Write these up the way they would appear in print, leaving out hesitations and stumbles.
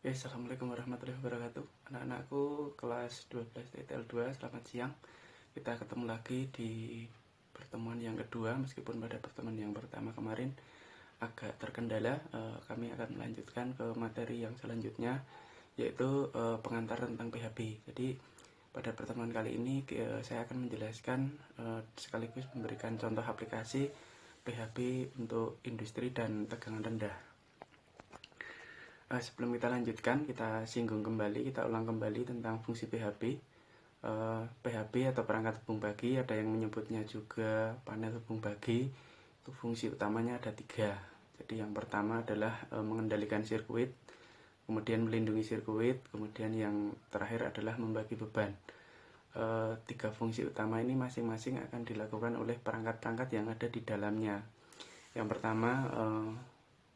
Oke, Assalamualaikum warahmatullahi wabarakatuh. Anak-anakku kelas 12 TTL2, selamat siang. Kita ketemu lagi di pertemuan yang kedua, meskipun pada pertemuan yang pertama kemarin agak terkendala. Kami akan melanjutkan ke materi yang selanjutnya, yaitu pengantar tentang PHB. Jadi pada pertemuan kali ini saya akan menjelaskan sekaligus memberikan contoh aplikasi PHB untuk industri dan tegangan rendah. Sebelum kita lanjutkan, kita singgung kembali, kita ulang kembali tentang fungsi PHB. PHB atau perangkat hubung bagi, ada yang menyebutnya juga panel hubung bagi. Itu fungsi utamanya ada 3. Jadi yang pertama adalah mengendalikan sirkuit, kemudian melindungi sirkuit, kemudian yang terakhir adalah membagi beban. 3 fungsi utama ini masing-masing akan dilakukan oleh perangkat-perangkat yang ada di dalamnya. Yang pertama,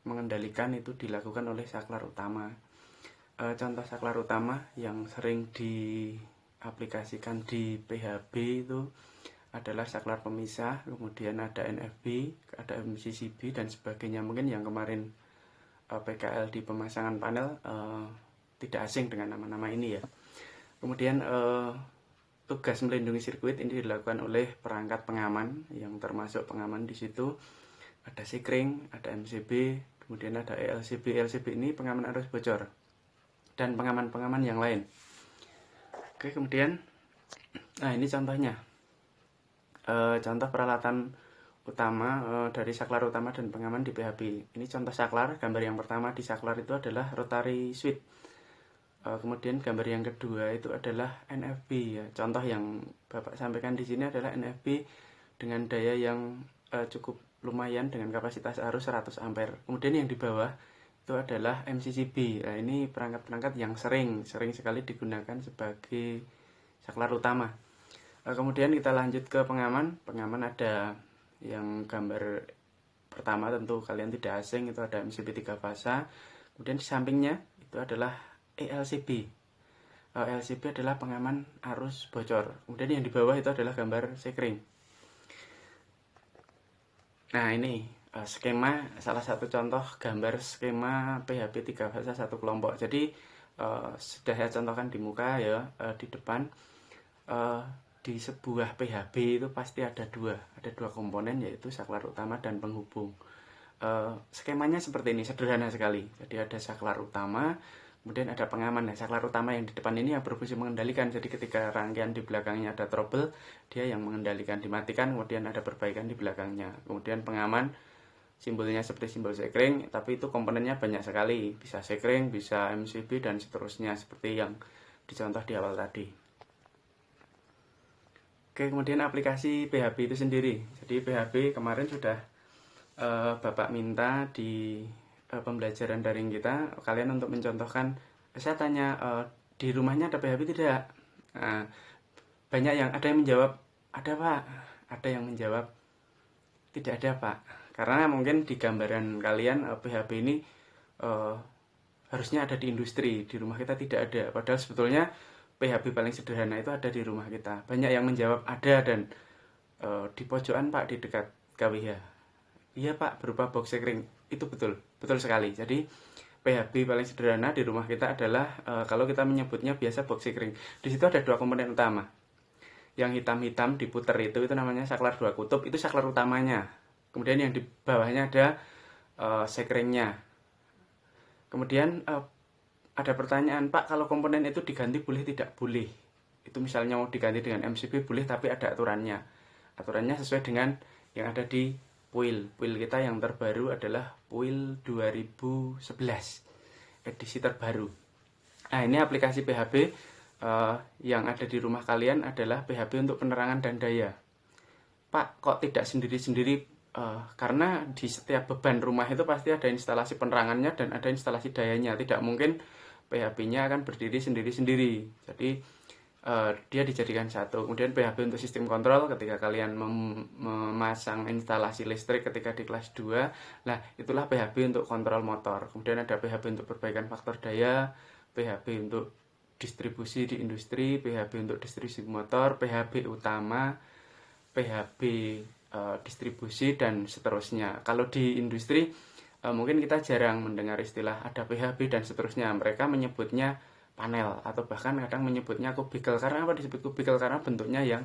mengendalikan itu dilakukan oleh saklar utama. Contoh saklar utama yang sering diaplikasikan di PHB itu adalah saklar pemisah, kemudian ada NFB, ada MCCB dan sebagainya. Mungkin yang kemarin PKL di pemasangan panel tidak asing dengan nama-nama ini ya. Kemudian tugas melindungi sirkuit ini dilakukan oleh perangkat pengaman, yang termasuk pengaman di situ ada sekring, ada MCB, kemudian ada ELCB. ELCB ini pengaman arus bocor dan pengaman-pengaman yang lain. Oke, kemudian ini contohnya. Contoh peralatan utama dari saklar utama dan pengaman di PHB. Ini contoh saklar. Gambar yang pertama di saklar itu adalah rotary switch. Kemudian gambar yang kedua itu adalah NFB ya. Contoh yang Bapak sampaikan di sini adalah NFB dengan daya yang cukup lumayan dengan kapasitas arus 100 ampere. Kemudian yang di bawah itu adalah MCCB. Nah, ini perangkat-perangkat yang sering sekali digunakan sebagai saklar utama. Kemudian kita lanjut ke pengaman. Pengaman ada yang gambar pertama tentu kalian tidak asing, itu ada MCB 3 fasa. Kemudian di sampingnya itu adalah ELCB. ELCB adalah pengaman arus bocor. Kemudian yang di bawah itu adalah gambar sekring. Nah, ini skema, salah satu contoh gambar skema PHB 3 fasa 1 kelompok. Jadi sudah saya contohkan di muka ya, di depan. Di sebuah PHB itu pasti ada dua komponen, yaitu saklar utama dan penghubung. Skemanya seperti ini, sederhana sekali. Jadi ada saklar utama, kemudian ada pengaman. Nah, saklar utama yang di depan ini yang berfungsi mengendalikan. Jadi ketika rangkaian di belakangnya ada trouble, dia yang mengendalikan, dimatikan, kemudian ada perbaikan di belakangnya. Kemudian pengaman, simbolnya seperti simbol sekring, tapi itu komponennya banyak sekali. Bisa sekring, bisa MCB, dan seterusnya, seperti yang dicontoh di awal tadi. Oke, kemudian aplikasi PHB itu sendiri. Jadi PHB kemarin sudah Bapak minta di pembelajaran daring kita, kalian untuk mencontohkan. Saya tanya, di rumahnya ada PHB tidak? Nah, ada yang menjawab ada Pak, ada yang menjawab tidak ada Pak. Karena mungkin di gambaran kalian PHB ini harusnya ada di industri, di rumah kita tidak ada. Padahal sebetulnya PHB paling sederhana itu ada di rumah kita. Banyak yang menjawab ada, dan di pojokan Pak, di dekat KWH. Iya Pak, berupa box sekring. Itu betul sekali. Jadi PHB paling sederhana di rumah kita adalah kalau kita menyebutnya biasa box sekring. Di situ ada 2 komponen utama. Yang hitam-hitam diputer itu namanya saklar 2 kutub, itu saklar utamanya. Kemudian yang di bawahnya ada sekringnya. Kemudian ada pertanyaan, Pak, kalau komponen itu diganti boleh tidak? Boleh. Itu misalnya mau diganti dengan MCB boleh, tapi ada aturannya. Aturannya sesuai dengan yang ada di PUIL. PUIL kita yang terbaru adalah PUIL 2011, edisi terbaru. Nah, ini aplikasi PHB yang ada di rumah kalian adalah PHB untuk penerangan dan daya. Pak, kok tidak sendiri-sendiri? Karena di setiap beban rumah itu pasti ada instalasi penerangannya dan ada instalasi dayanya. Tidak mungkin PHB-nya akan berdiri sendiri-sendiri. Jadi dia dijadikan satu. Kemudian PHB untuk sistem kontrol ketika kalian memasang instalasi listrik ketika di kelas 2. Nah, itulah PHB untuk kontrol motor. Kemudian ada PHB untuk perbaikan faktor daya, PHB untuk distribusi di industri, PHB untuk distribusi motor, PHB utama, PHB distribusi, dan seterusnya. Kalau di industri mungkin kita jarang mendengar istilah ada PHB dan seterusnya. Mereka menyebutnya panel atau bahkan kadang menyebutnya kubikel. Karena apa disebut kubikel? Karena bentuknya yang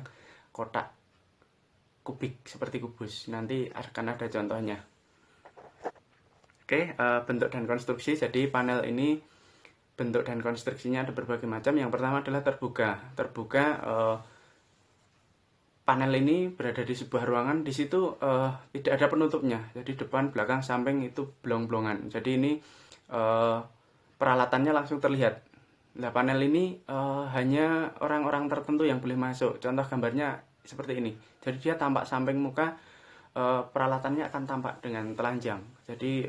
kotak kubik seperti kubus. Nanti akan ada contohnya. Oke, bentuk dan konstruksi. Jadi panel ini bentuk dan konstruksinya ada berbagai macam. Yang pertama adalah terbuka. Terbuka, panel ini berada di sebuah ruangan. Di situ tidak ada penutupnya. Jadi depan, belakang, samping itu blong-blongan. Jadi ini peralatannya langsung terlihat. Nah, panel ini hanya orang-orang tertentu yang boleh masuk. Contoh gambarnya seperti ini. Jadi dia tampak samping muka, peralatannya akan tampak dengan telanjang. Jadi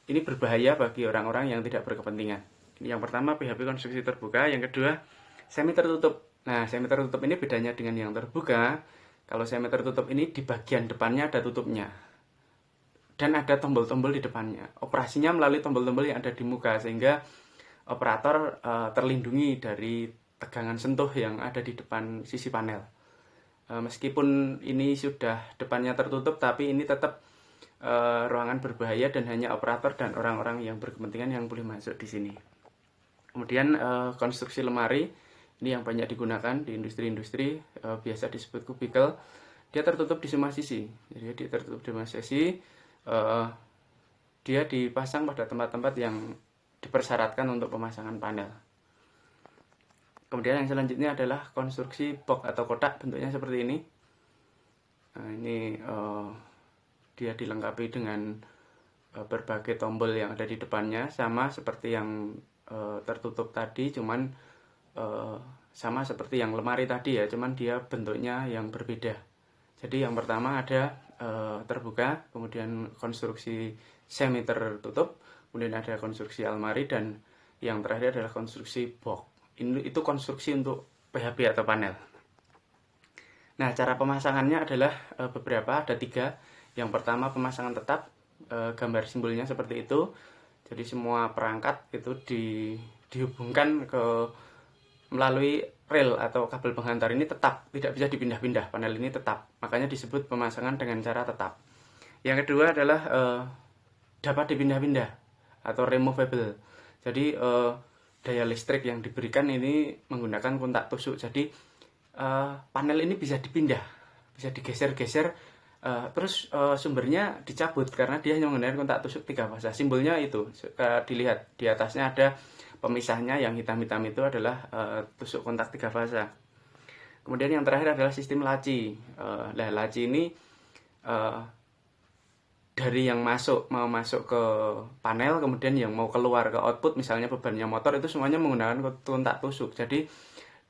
ini berbahaya bagi orang-orang yang tidak berkepentingan. Ini yang pertama, PHB konstruksi terbuka. Yang kedua, semi tertutup. Nah, semi tertutup ini bedanya dengan yang terbuka. Kalau semi tertutup ini di bagian depannya ada tutupnya. Dan ada tombol-tombol di depannya. Operasinya melalui tombol-tombol yang ada di muka, sehingga operator terlindungi dari tegangan sentuh yang ada di depan sisi panel. Meskipun ini sudah depannya tertutup, tapi ini tetap ruangan berbahaya dan hanya operator dan orang-orang yang berkepentingan yang boleh masuk di sini. Kemudian konstruksi lemari. Ini yang banyak digunakan di industri-industri, biasa disebut kubikel. Dia tertutup di semua sisi. Jadi dia tertutup di semua sisi. Dia dipasang pada tempat-tempat yang dipersyaratkan untuk pemasangan panel. Kemudian yang selanjutnya adalah konstruksi box atau kotak, bentuknya seperti ini. Nah, ini dia dilengkapi dengan berbagai tombol yang ada di depannya, sama seperti yang tertutup tadi, cuman sama seperti yang lemari tadi ya, cuman dia bentuknya yang berbeda. Jadi yang pertama ada terbuka, kemudian konstruksi semi tertutup, kemudian ada konstruksi almari, dan yang terakhir adalah konstruksi box. Itu konstruksi untuk PHB atau panel. Nah, cara pemasangannya adalah beberapa, ada 3. Yang pertama pemasangan tetap, gambar simbolnya seperti itu. Jadi semua perangkat itu dihubungkan melalui rel atau kabel penghantar. Ini tetap, tidak bisa dipindah-pindah. Panel ini tetap, makanya disebut pemasangan dengan cara tetap. Yang kedua adalah dapat dipindah-pindah atau removable. Jadi daya listrik yang diberikan ini menggunakan kontak tusuk. Jadi panel ini bisa dipindah, bisa digeser-geser, terus sumbernya dicabut karena dia hanya menggunakan kontak tusuk 3 fasa. Simbolnya itu dilihat di atasnya ada pemisahnya, yang hitam-hitam itu adalah tusuk kontak 3 fasa. Kemudian yang terakhir adalah sistem laci. Laci ini dari yang mau masuk ke panel, kemudian yang mau keluar ke output, misalnya bebannya motor, itu semuanya menggunakan kontak tusuk. Jadi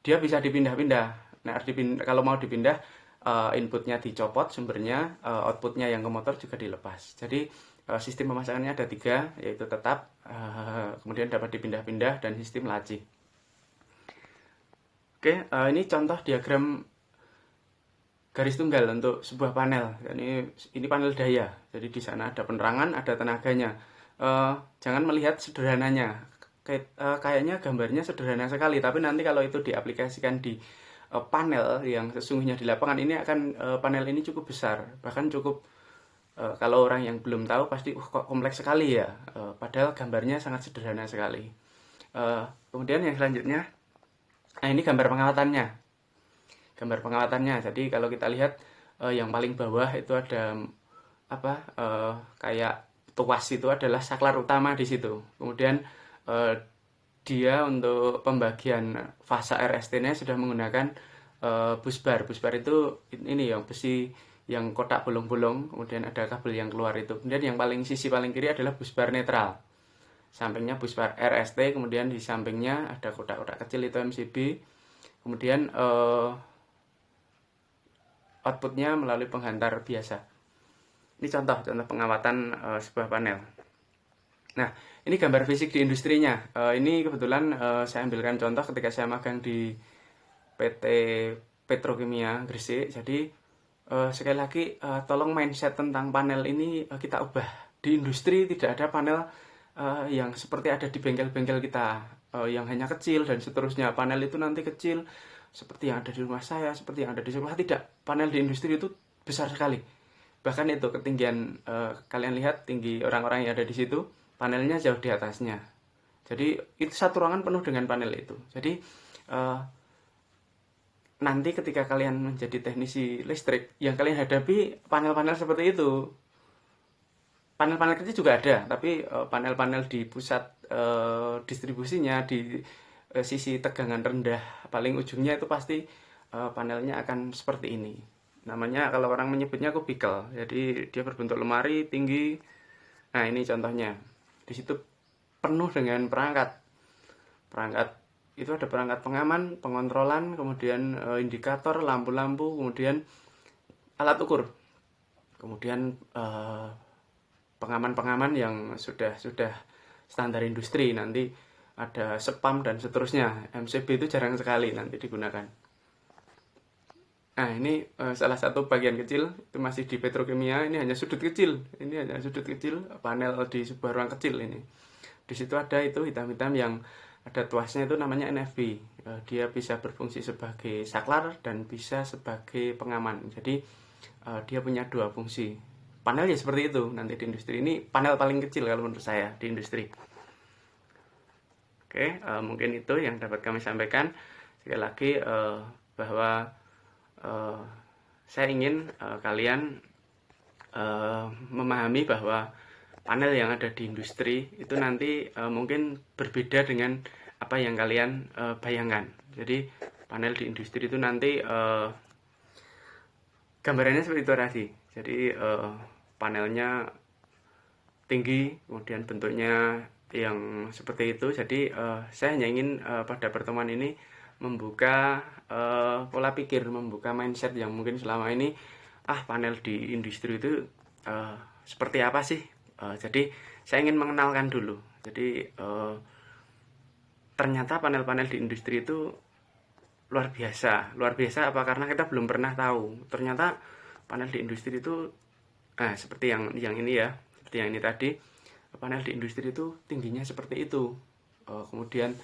dia bisa dipindah-pindah. Nah, kalau mau dipindah, inputnya dicopot sumbernya, outputnya yang ke motor juga dilepas. Jadi sistem pemasangannya ada 3, yaitu tetap, kemudian dapat dipindah-pindah, dan sistem laci. Oke, ini contoh diagram garis tunggal untuk sebuah panel. Ini panel daya. Jadi di sana ada penerangan, ada tenaganya. Jangan melihat sederhananya. Kayaknya gambarnya sederhana sekali, tapi nanti kalau itu diaplikasikan di panel yang sesungguhnya di lapangan, ini akan panel ini cukup besar, bahkan cukup kalau orang yang belum tahu pasti kok kompleks sekali ya, padahal gambarnya sangat sederhana sekali. Kemudian yang selanjutnya, ini gambar pengawatannya. Jadi kalau kita lihat yang paling bawah itu ada kayak tuas, itu adalah saklar utama di situ. Kemudian dia untuk pembagian fasa RST-nya sudah menggunakan busbar. Busbar itu ini yang besi yang kotak bolong-bolong, kemudian ada kabel yang keluar itu. Kemudian yang sisi paling kiri adalah busbar netral. Sampingnya busbar RST, kemudian di sampingnya ada kotak-kotak kecil itu MCB. Kemudian outputnya melalui penghantar biasa. Ini contoh pengawatan sebuah panel. Nah, ini gambar fisik di industrinya. Ini kebetulan saya ambilkan contoh ketika saya magang di PT Petrokimia Gresik. Jadi sekali lagi, tolong mindset tentang panel ini kita ubah. Di industri tidak ada panel yang seperti ada di bengkel-bengkel kita, yang hanya kecil dan seterusnya. Panel itu nanti kecil seperti yang ada di rumah saya, seperti yang ada di sekolah. Tidak, panel di industri itu besar sekali. bahkan itu ketinggian kalian lihat tinggi orang-orang yang ada di situ, panelnya jauh di atasnya. Jadi itu satu ruangan penuh dengan panel itu. Jadi nanti ketika kalian menjadi teknisi listrik, yang kalian hadapi panel-panel seperti itu. Panel-panel kecil juga ada, tapi panel-panel di pusat distribusinya di sisi tegangan rendah paling ujungnya itu pasti panelnya akan seperti ini. Namanya kalau orang menyebutnya kubikel. Jadi dia berbentuk lemari tinggi. Nah, ini contohnya. Di situ penuh dengan perangkat. Perangkat itu ada perangkat pengaman, pengontrolan, kemudian indikator, lampu-lampu, kemudian alat ukur. Kemudian pengaman-pengaman yang sudah standar industri, nanti ada spam dan seterusnya. MCB itu jarang sekali nanti digunakan. Nah, ini salah satu bagian kecil, itu masih di petrokimia. Ini hanya sudut kecil, panel di sebuah ruang kecil ini. Di situ ada itu hitam-hitam yang ada tuasnya, itu namanya NFB. Dia bisa berfungsi sebagai saklar dan bisa sebagai pengaman. Jadi dia punya dua fungsi. Panel ya seperti itu nanti di industri. Ini panel paling kecil kalau menurut saya di industri. Oke, mungkin itu yang dapat kami sampaikan. Sekali lagi bahwa saya ingin kalian memahami bahwa panel yang ada di industri itu nanti mungkin berbeda dengan apa yang kalian bayangkan. Jadi panel di industri itu nanti gambarannya seperti itu tadi. Jadi panelnya tinggi, kemudian bentuknya yang seperti itu. Jadi saya hanya ingin pada pertemuan ini membuka pola pikir, membuka mindset yang mungkin selama ini panel di industri itu seperti apa sih. Jadi saya ingin mengenalkan dulu. Jadi ternyata panel-panel di industri itu luar biasa. Luar biasa apa? Karena kita belum pernah tahu. Ternyata panel di industri itu seperti yang ini ya, seperti yang ini tadi, panel di industri itu tingginya seperti itu, kemudian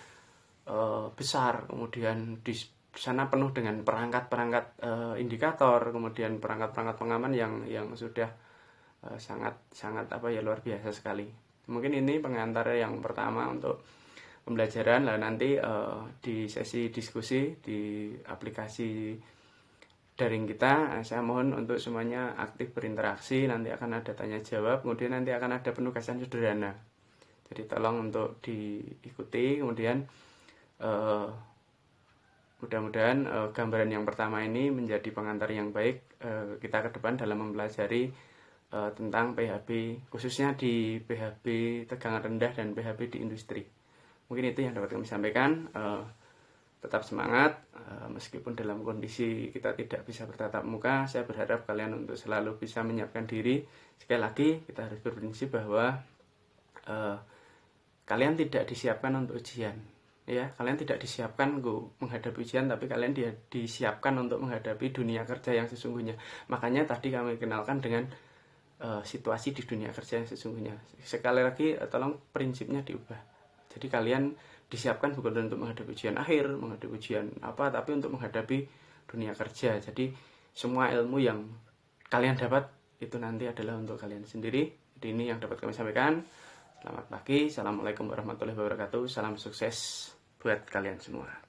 besar, kemudian di sana penuh dengan perangkat-perangkat indikator, kemudian perangkat-perangkat pengaman yang sudah sangat luar biasa sekali. Mungkin ini pengantar yang pertama untuk pembelajaran. Lah nanti di sesi diskusi di aplikasi daring kita, saya mohon untuk semuanya aktif berinteraksi. Nanti akan ada tanya jawab, kemudian nanti akan ada penugasan sederhana. Jadi tolong untuk diikuti. Kemudian mudah-mudahan gambaran yang pertama ini menjadi pengantar yang baik kita ke depan dalam mempelajari tentang PHB, khususnya di PHB tegangan rendah dan PHB di industri. Mungkin itu yang dapat kami sampaikan. Tetap semangat, meskipun dalam kondisi kita tidak bisa bertatap muka. Saya berharap kalian untuk selalu bisa menyiapkan diri. Sekali lagi kita harus berprinsip bahwa kalian tidak disiapkan untuk ujian, ya. Kalian tidak disiapkan untuk menghadapi ujian, tapi kalian disiapkan untuk menghadapi dunia kerja yang sesungguhnya. Makanya tadi kami kenalkan dengan situasi di dunia kerja yang sesungguhnya. Sekali lagi tolong prinsipnya diubah. Jadi kalian disiapkan bukan untuk menghadapi ujian akhir, menghadapi ujian apa, tapi untuk menghadapi dunia kerja. Jadi semua ilmu yang kalian dapat itu nanti adalah untuk kalian sendiri. Jadi ini yang dapat kami sampaikan. Selamat pagi, assalamualaikum warahmatullahi wabarakatuh. Salam sukses buat kalian semua.